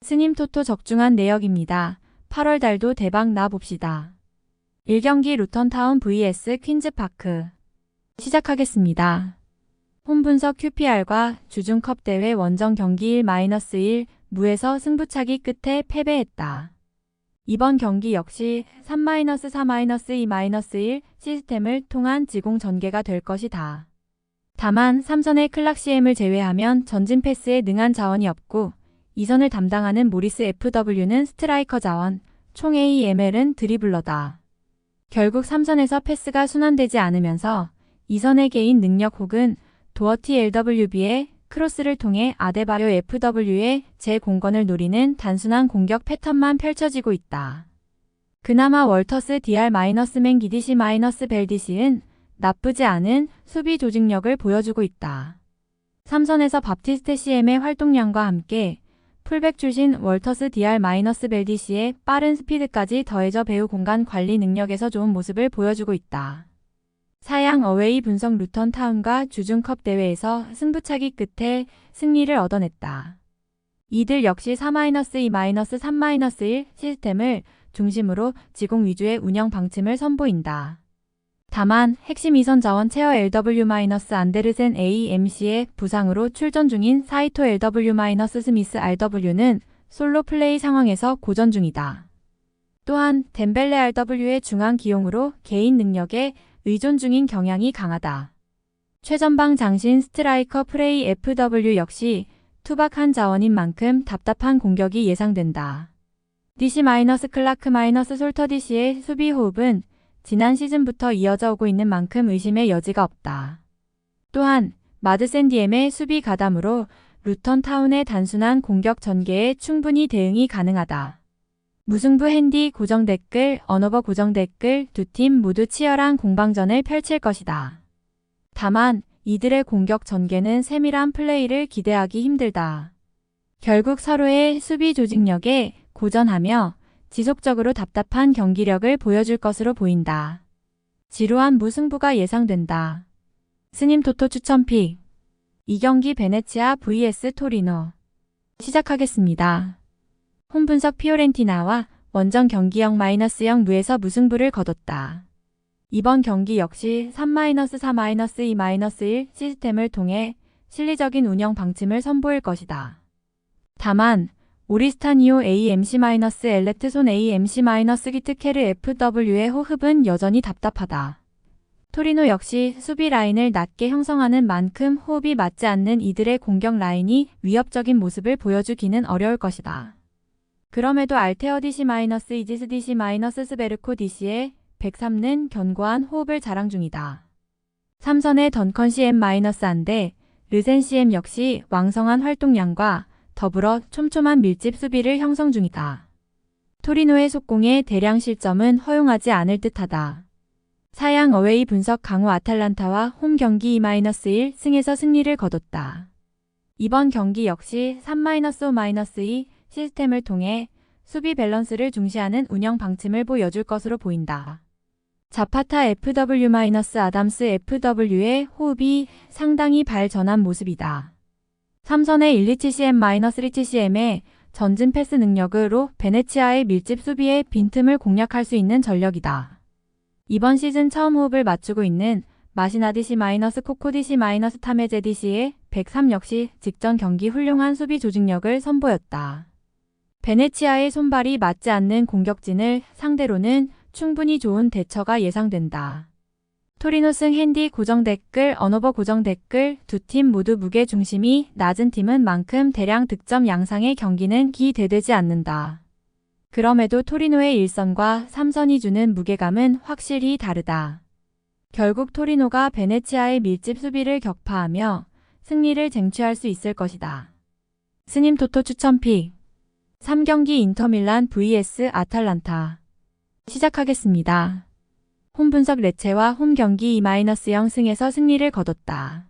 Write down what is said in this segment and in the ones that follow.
스님 토토 적중한 내역입니다. 8월 달도 대박 나 봅시다. 1경기 루턴타운 vs 퀸즈파크 시작하겠습니다. 홈분석 QPR과 주중컵 대회 원정 경기 1-1 무에서 승부차기 끝에 패배했다. 이번 경기 역시 3-4-2-1 시스템을 통한 지공 전개가 될 것이다. 다만 3선의 클락시엠을 제외하면 전진 패스에 능한 자원이 없고 2선을 담당하는 모리스 FW는 스트라이커 자원, 총 AML은 드리블러다. 결국 3선에서 패스가 순환되지 않으면서 2선의 개인 능력 혹은 도어티 LWB의 크로스를 통해 아데바요 FW의 재공건을 노리는 단순한 공격 패턴만 펼쳐지고 있다. 그나마 월터스 DR-맨 기디시-벨디시는 나쁘지 않은 수비 조직력을 보여주고 있다. 3선에서 밥티스테 CM의 활동량과 함께 풀백 출신 월터스 DR-벨디시의 빠른 스피드까지 더해져 배후 공간 관리 능력에서 좋은 모습을 보여주고 있다. 사양 어웨이 분석 루턴타운과 주중컵 대회에서 승부차기 끝에 승리를 얻어냈다. 이들 역시 4-2-3-1 시스템을 중심으로 지공 위주의 운영 방침을 선보인다. 다만 핵심 2선 자원 체어 LW-안데르센 AMC의 부상으로 출전 중인 사이토 LW-스미스 RW는 솔로 플레이 상황에서 고전 중이다. 또한 덴벨레 RW의 중앙 기용으로 개인 능력에 의존 중인 경향이 강하다. 최전방 장신 스트라이커 프레이 FW 역시 투박한 자원인 만큼 답답한 공격이 예상된다. DC-클라크-솔터 DC의 수비 호흡은 지난 시즌부터 이어져 오고 있는 만큼 의심의 여지가 없다. 또한 마드센 DM의 수비 가담으로 루턴타운의 단순한 공격 전개에 충분히 대응이 가능하다. 무승부 핸디 고정 댓글, 언어버 고정 댓글 두 팀 모두 치열한 공방전을 펼칠 것이다. 다만 이들의 공격 전개는 세밀한 플레이를 기대하기 힘들다. 결국 서로의 수비 조직력에 고전하며 지속적으로 답답한 경기력을 보여줄 것으로 보인다. 지루한 무승부가 예상된다. 스님 토토 추천픽 2경기 베네치아 vs 토리노 시작하겠습니다. 홈분석 피오렌티나와 원정 경기 0-0 무에서 무승부를 거뒀다. 이번 경기 역시 3-4-2-1 시스템을 통해 실리적인 운영 방침을 선보일 것이다. 다만 오리스타니오 AMC-엘레트손 AMC-기트케르 FW의 호흡은 여전히 답답하다. 토리노 역시 수비 라인을 낮게 형성하는 만큼 호흡이 맞지 않는 이들의 공격 라인이 위협적인 모습을 보여주기는 어려울 것이다. 그럼에도 알테어 DC- 이지스 DC- 스베르코 DC의 103는 견고한 호흡을 자랑 중이다. 3선의 던컨 CM-안데 르센 CM 역시 왕성한 활동량과 더불어 촘촘한 밀집 수비를 형성 중이다. 토리노의 속공의 대량 실점은 허용하지 않을 듯하다. 사양 어웨이 분석 강호 아탈란타와 홈 경기 2-1 승에서 승리를 거뒀다. 이번 경기 역시 3-5-2 시스템을 통해 수비 밸런스를 중시하는 운영 방침을 보여줄 것으로 보인다. 자파타 FW- 아담스 FW의 호흡이 상당히 발전한 모습이다. 3선의 127cm-3cm의 전진 패스 능력으로 베네치아의 밀집 수비의 빈틈을 공략할 수 있는 전력이다. 이번 시즌 처음 호흡을 맞추고 있는 마시나디시-코코디시-타메제디시의 103 역시 직전 경기 훌륭한 수비 조직력을 선보였다. 베네치아의 손발이 맞지 않는 공격진을 상대로는 충분히 좋은 대처가 예상된다. 토리노 승 핸디 고정 댓글, 언어버 고정 댓글 두 팀 모두 무게 중심이 낮은 팀은 만큼 대량 득점 양상의 경기는 기대되지 않는다. 그럼에도 토리노의 1선과 3선이 주는 무게감은 확실히 다르다. 결국 토리노가 베네치아의 밀집 수비를 격파하며 승리를 쟁취할 수 있을 것이다. 스님 토토 추천픽 3경기 인터밀란 vs 아탈란타 시작하겠습니다. 홈분석 레체와 홈 경기 2-0 승에서 승리를 거뒀다.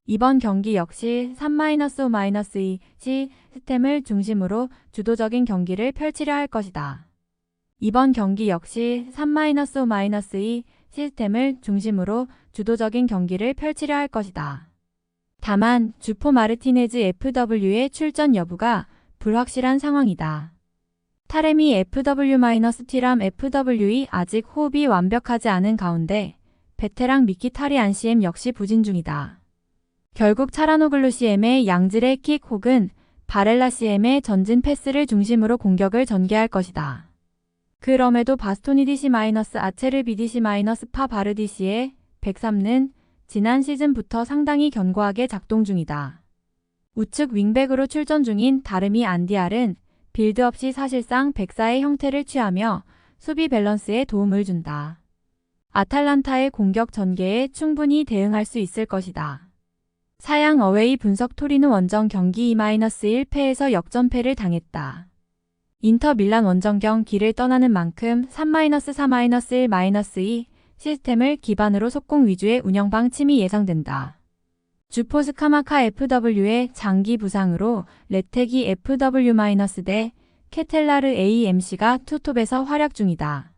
이번 경기 역시 3-5-2 시스템을 중심으로 주도적인 경기를 펼치려 할 것이다. 이번 경기 역시 3-5-2 시스템을 중심으로 주도적인 경기를 펼치려 할 것이다. 다만 주포 마르티네즈 FW의 출전 여부가 불확실한 상황이다. 타렘이 FW-T람 FW이 아직 호흡이 완벽하지 않은 가운데 베테랑 미키 타리안 CM 역시 부진 중이다. 결국 차라노글루 CM의 양질의 킥 혹은 바렐라 CM의 전진 패스를 중심으로 공격을 전개할 것이다. 그럼에도 바스토니 DC- 아체르 BDC- 파바르 DC의 103는 지난 시즌부터 상당히 견고하게 작동 중이다. 우측 윙백으로 출전 중인 다르미 안디알은 빌드업 시 사실상 백사의 형태를 취하며 수비 밸런스에 도움을 준다. 아탈란타의 공격 전개에 충분히 대응할 수 있을 것이다. 사양 어웨이 분석 토리노 원정 경기 2-1패에서 역전패를 당했다. 인터 밀란 원정경 길을 떠나는 만큼 3-4-1-2 시스템을 기반으로 속공 위주의 운영 방침이 예상된다. 주포스 카마카 FW의 장기 부상으로 레테기 FW- 케텔라르 AMC가 투톱에서 활약 중이다.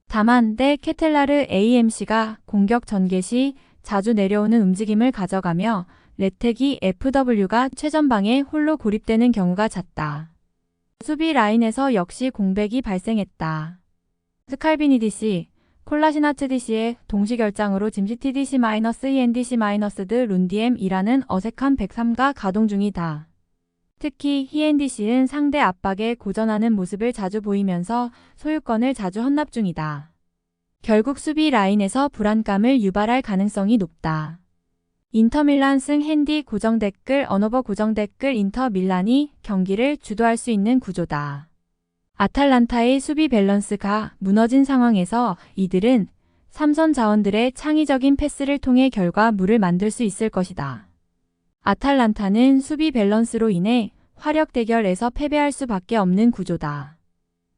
다만 대 케텔라르 AMC가 공격 전개 시 자주 내려오는 움직임을 가져가며 레테기 FW가 최전방에 홀로 고립되는 경우가 잦다. 수비 라인에서 역시 공백이 발생했다. 스칼비니 DC, 콜라시나츠 DC의 동시 결장으로 짐시티 DC- ENDC- 드 룬디엠이라는 어색한 103가 가동 중이다. 특히 ENDC는 상대 압박에 고전하는 모습을 자주 보이면서 소유권을 자주 헌납 중이다. 결국 수비 라인에서 불안감을 유발할 가능성이 높다. 인터밀란 승 핸디 고정 댓글 언어버 고정 댓글 인터밀란이 경기를 주도할 수 있는 구조다. 아탈란타의 수비 밸런스가 무너진 상황에서 이들은 삼선 자원들의 창의적인 패스를 통해 결과물을 만들 수 있을 것이다. 아탈란타는 수비 밸런스로 인해 화력 대결에서 패배할 수밖에 없는 구조다.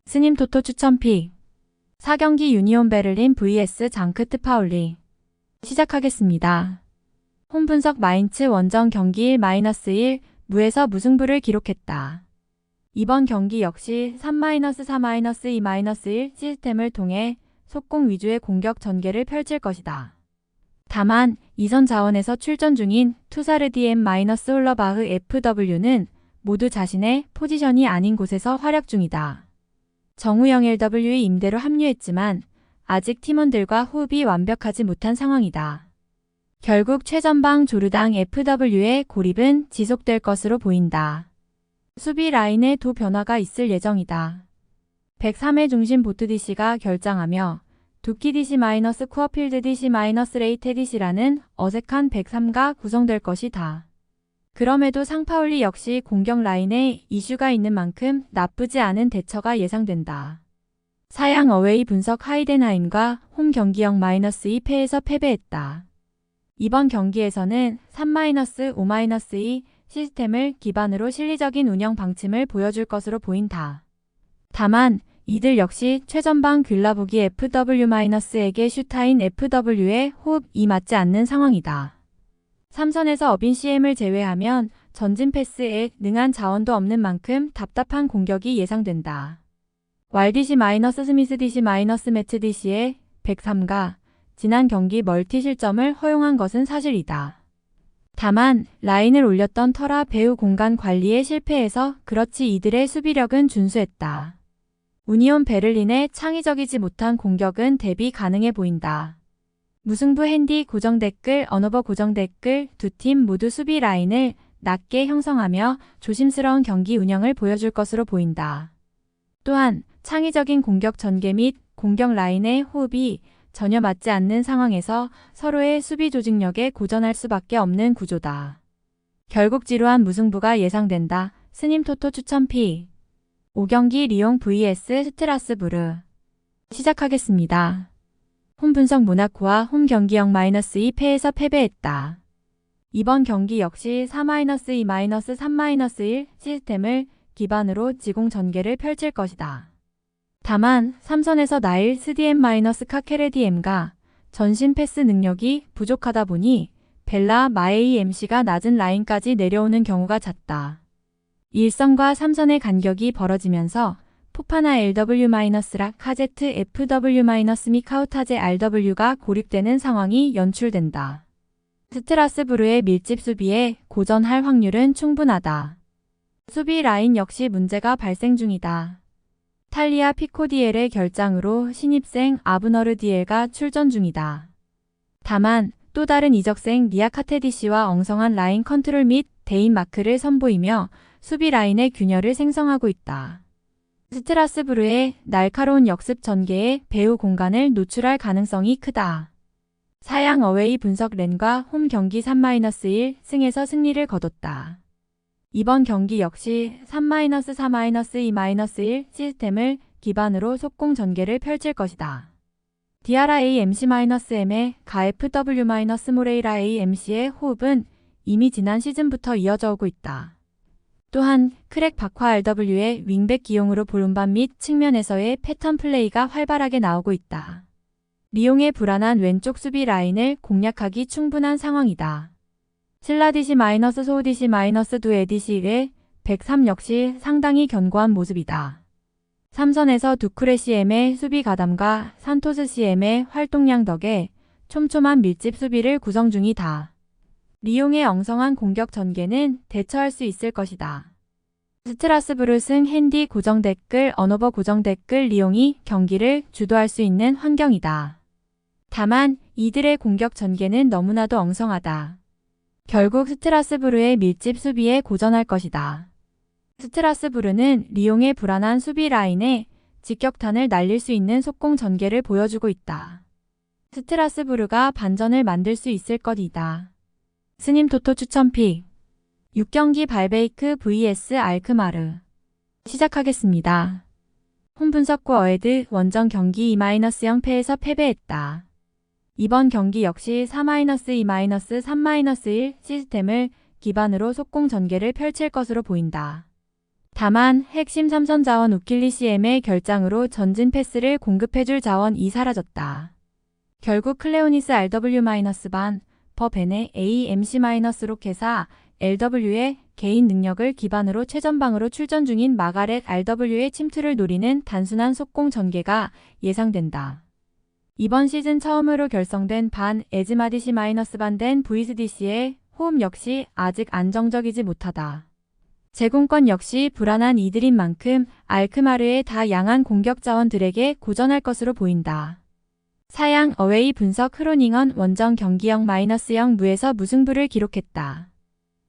스님 토토 추천픽 4경기 유니온 베를린 vs 장크트 파울리 시작하겠습니다. 홈 분석 마인츠 원정 경기 1-1 무에서 무승부를 기록했다. 이번 경기 역시 3-4-2-1 시스템을 통해 속공 위주의 공격 전개를 펼칠 것이다. 다만 이선 자원에서 출전 중인 투사르 DM-홀러바흐 FW는 모두 자신의 포지션이 아닌 곳에서 활약 중이다. 정우영 LW의 임대로 합류했지만 아직 팀원들과 호흡이 완벽하지 못한 상황이다. 결국 최전방 조르당 FW의 고립은 지속될 것으로 보인다. 수비 라인에 도 변화가 있을 예정이다. 103의 중심 보트 DC가 결장하며 두키 DC- 쿠어필드 DC- 레이테 DC라는 어색한 103가 구성될 것이다. 그럼에도 상파울리 역시 공격 라인에 이슈가 있는 만큼 나쁘지 않은 대처가 예상된다. 사양 어웨이 분석 하이덴하임과 홈 경기역 -2패에서 패배했다. 이번 경기에서는 3-5-2 시스템을 기반으로 실리적인 운영 방침을 보여줄 것으로 보인다. 다만 이들 역시 최전방 귤라보기 FW-에게 슈타인 FW의 호흡이 맞지 않는 상황이다. 삼선에서 어빈 CM을 제외하면 전진 패스에 능한 자원도 없는 만큼 답답한 공격이 예상된다. 왈디시- 스미스 DC- 매트 DC의 103가 지난 경기 멀티 실점을 허용한 것은 사실이다. 다만 라인을 올렸던 터라 배우 공간 관리에 실패해서 그렇지 이들의 수비력은 준수했다. 우니온 베를린의 창의적이지 못한 공격은 대비 가능해 보인다. 무승부 핸디 고정 댓글 언어버 고정 댓글 두 팀 모두 수비 라인을 낮게 형성하며 조심스러운 경기 운영을 보여줄 것으로 보인다. 또한 창의적인 공격 전개 및 공격 라인의 호흡이 전혀 맞지 않는 상황에서 서로의 수비 조직력에 고전할 수밖에 없는 구조다. 결국 지루한 무승부가 예상된다. 스님 토토 추천픽 5경기 리옹 vs 스트라스부르 시작하겠습니다. 홈 분석 모나코와 홈 경기역 -2패에서 패배했다. 이번 경기 역시 4-2-3-1 시스템을 기반으로 지공 전개를 펼칠 것이다. 다만 삼선에서 나일 스DM-카케레디엠가 전신 패스 능력이 부족하다 보니 벨라 마에이 MC가 낮은 라인까지 내려오는 경우가 잦다. 1선과 3선의 간격이 벌어지면서 포파나 LW- 카제트 FW- 미카우타제 RW가 고립되는 상황이 연출된다. 스트라스부르의 밀집 수비에 고전할 확률은 충분하다. 수비 라인 역시 문제가 발생 중이다. 탈리아 피코디엘의 결장으로 신입생 아브너르 디엘가 출전 중이다. 다만 또 다른 이적생 리아 카테디시와 엉성한 라인 컨트롤 및 대인 마크를 선보이며 수비 라인의 균열을 생성하고 있다. 스트라스부르의 날카로운 역습 전개에 배후 공간을 노출할 가능성이 크다. 사양 어웨이 분석 렌과 홈 경기 3-1 승에서 승리를 거뒀다. 이번 경기 역시 3-4-2-1 시스템을 기반으로 속공 전개를 펼칠 것이다. 디아라 AMC-M의 가 FW-모레이라 AMC의 호흡은 이미 지난 시즌부터 이어져 오고 있다. 또한 크랙 박화 RW의 윙백 기용으로 볼운반 및 측면에서의 패턴 플레이가 활발하게 나오고 있다. 리옹의 불안한 왼쪽 수비 라인을 공략하기 충분한 상황이다. 슬라디시-소우디시-2 에디시의 103 역시 상당히 견고한 모습이다. 삼선에서 두쿠레 CM의 수비 가담과 산토스 CM의 활동량 덕에 촘촘한 밀집 수비를 구성 중이다. 리옹의 엉성한 공격 전개는 대처할 수 있을 것이다. 스트라스부르 승 핸디 고정 댓글 언어버 고정 댓글 리옹이 경기를 주도할 수 있는 환경이다. 다만 이들의 공격 전개는 너무나도 엉성하다. 결국 스트라스부르의 밀집 수비에 고전할 것이다. 스트라스부르는 리옹의 불안한 수비 라인에 직격탄을 날릴 수 있는 속공 전개를 보여주고 있다. 스트라스부르가 반전을 만들 수 있을 것이다. 스님 토토 추천픽 6경기 발베이크 vs 알크마르 시작하겠습니다. 홈분석구 어헤드 원정 경기 2-0패에서 패배했다. 이번 경기 역시 4-2-3-1 시스템을 기반으로 속공 전개를 펼칠 것으로 보인다. 다만 핵심 3선 자원 우킬리 CM의 결장으로 전진 패스를 공급해줄 자원이 사라졌다. 결국 클레오니스 RW-반, 버벤의 AMC-로켓사 LW의 개인 능력을 기반으로 최전방으로 출전 중인 마가렛 RW의 침투를 노리는 단순한 속공 전개가 예상된다. 이번 시즌 처음으로 결성된 반 에즈마디시-반 된 VSDC의 호흡 역시 아직 안정적이지 못하다. 제공권 역시 불안한 이들인 만큼 알크마르의 다양한 공격 자원들에게 고전할 것으로 보인다. 사양 어웨이 분석 흐로닝언 원정 경기 0-0 무에서 무승부를 기록했다.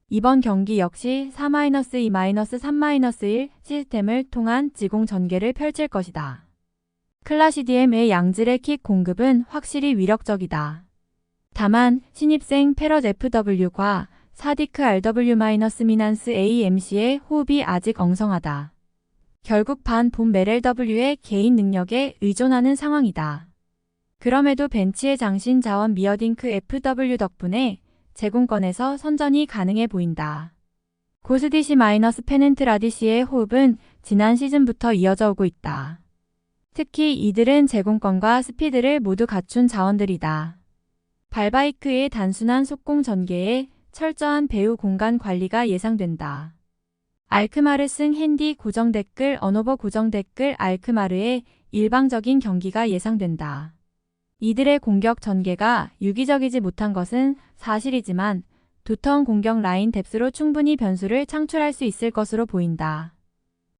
이번 경기 역시 4-2-3-1 시스템을 통한 지공 전개를 펼칠 것이다. 클라시디엠의 양질의 킥 공급은 확실히 위력적이다. 다만 신입생 페럿 FW과 사디크 RW-미난스 AMC의 호흡이 아직 엉성하다. 결국 반 본 메렐 W의 개인 능력에 의존하는 상황이다. 그럼에도 벤치의 장신 자원 미어딩크 FW 덕분에 제공권에서 선전이 가능해 보인다. 고스디시-페넨트 라디시의 호흡은 지난 시즌부터 이어져 오고 있다. 특히 이들은 제공권과 스피드를 모두 갖춘 자원들이다. 발바이크의 단순한 속공 전개에 철저한 배후 공간 관리가 예상된다. 알크마르 승 핸디 고정 댓글 언어버 고정 댓글 알크마르의 일방적인 경기가 예상된다. 이들의 공격 전개가 유기적이지 못한 것은 사실이지만 두터운 공격 라인 뎁스로 충분히 변수를 창출할 수 있을 것으로 보인다.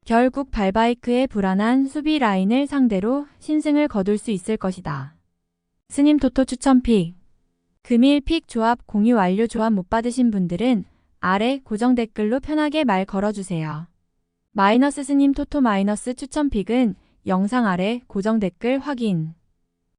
결국 발바이크의 불안한 수비 라인을 상대로 신승을 거둘 수 있을 것이다. 스님 토토 추천픽 금일 픽 조합 공유 완료 조합 못 받으신 분들은 아래 고정 댓글로 편하게 말 걸어주세요. 마이너스 스님 토토 마이너스 추천픽은 영상 아래 고정 댓글 확인.